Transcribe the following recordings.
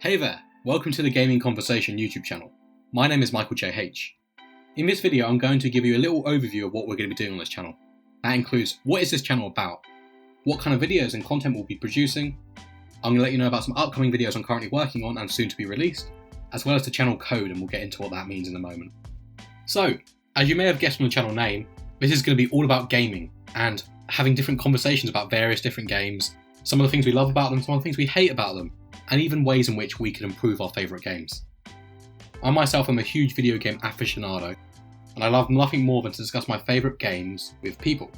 Hey there, welcome to the Gaming Conversation YouTube channel. My name is Michael JH. In this video I'm going to give you a little overview of what we're going to be doing on this channel. That includes what is this channel about, what kind of videos and content we'll be producing, I'm going to let you know about some upcoming videos I'm currently working on and soon to be released, as well as the channel code, and we'll get into what that means in a moment. So, as you may have guessed from the channel name, this is going to be all about gaming and having different conversations about various different games, some of the things we love about them, some of the things we hate about them, and even ways in which we can improve our favourite games. I myself am a huge video game aficionado, and I love nothing more than to discuss my favourite games with people.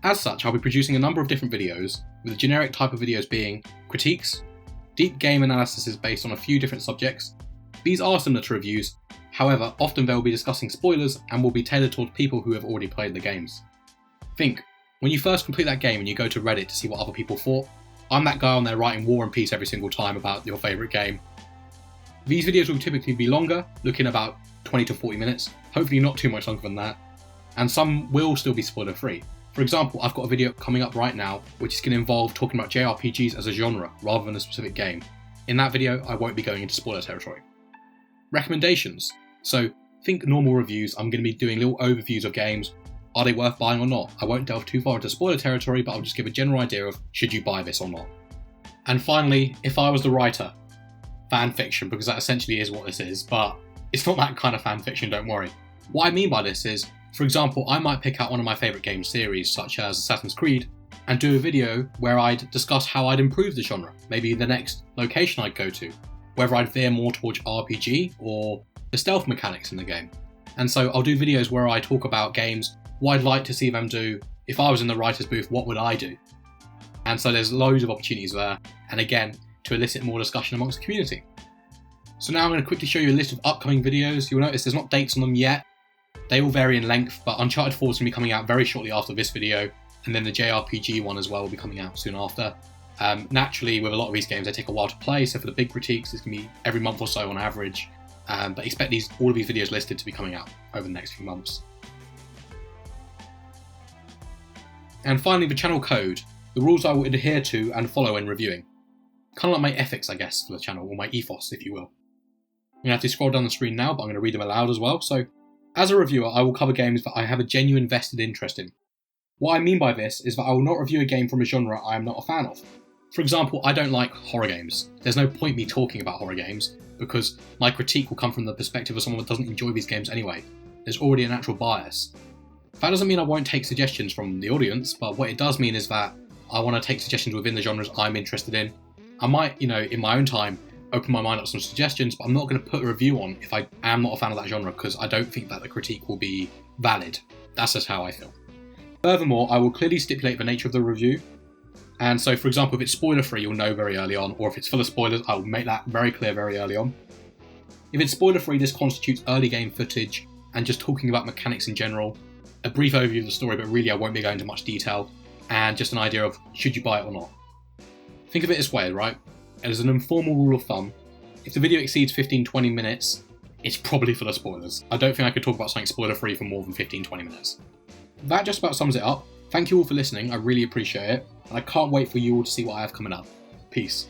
As such, I'll be producing a number of different videos, with the generic type of videos being critiques, deep game analyses based on a few different subjects. These are similar to reviews, however, often they will be discussing spoilers and will be tailored towards people who have already played the games. Think, when you first complete that game and you go to Reddit to see what other people thought, I'm that guy on there writing War and Peace every single time about your favourite game. These videos will typically be longer, looking about 20 to 40 minutes, hopefully not too much longer than that, and some will still be spoiler free. For example, I've got a video coming up right now which is going to involve talking about JRPGs as a genre rather than a specific game. In that video I won't be going into spoiler territory. Recommendations. So think normal reviews, I'm going to be doing little overviews of games. Are they worth buying or not? I won't delve too far into spoiler territory, but I'll just give a general idea of should you buy this or not. And finally, if I was the writer, fan fiction, because that essentially is what this is, but it's not that kind of fan fiction, don't worry. What I mean by this is, for example, I might pick out one of my favourite game series, such as Assassin's Creed, and do a video where I'd discuss how I'd improve the genre, maybe the next location I'd go to, whether I'd veer more towards RPG or the stealth mechanics in the game. And so I'll do videos where I talk about games, what I'd like to see them do. If I was in the writer's booth, what would I do? And so there's loads of opportunities there, and again, to elicit more discussion amongst the community. So now I'm going to quickly show you a list of upcoming videos. You'll notice there's not dates on them yet. They will vary in length, but Uncharted 4 is going to be coming out very shortly after this video, and then the JRPG one as well will be coming out soon after. Naturally, with a lot of these games, they take a while to play, so for the big critiques, it's going to be every month or so on average. But expect all of these videos listed to be coming out over the next few months. And finally, the channel code, the rules I will adhere to and follow when reviewing. Kind of like my ethics, I guess, for the channel, or my ethos, if you will. I'm going to have to scroll down the screen now, but I'm going to read them aloud as well. So, as a reviewer, I will cover games that I have a genuine vested interest in. What I mean by this is that I will not review a game from a genre I am not a fan of. For example, I don't like horror games. There's no point me talking about horror games, because my critique will come from the perspective of someone that doesn't enjoy these games anyway. There's already a natural bias. That doesn't mean I won't take suggestions from the audience, but what it does mean is that I want to take suggestions within the genres I'm interested in. I might, in my own time, open my mind up to some suggestions, but I'm not going to put a review on if I am not a fan of that genre, because I don't think that the critique will be valid. That's just how I feel. Furthermore, I will clearly stipulate the nature of the review. And so, for example, if it's spoiler free, you'll know very early on, or if it's full of spoilers, I will make that very clear very early on. If it's spoiler free, this constitutes early game footage and just talking about mechanics in general, a brief overview of the story, but really I won't be going into much detail, and just an idea of should you buy it or not. Think of it this way, right? As an informal rule of thumb, if the video exceeds 15-20 minutes, it's probably full of spoilers. I don't think I could talk about something spoiler free for more than 15-20 minutes. That just about sums it up. Thank you all for listening, I really appreciate it, and I can't wait for you all to see what I have coming up. Peace.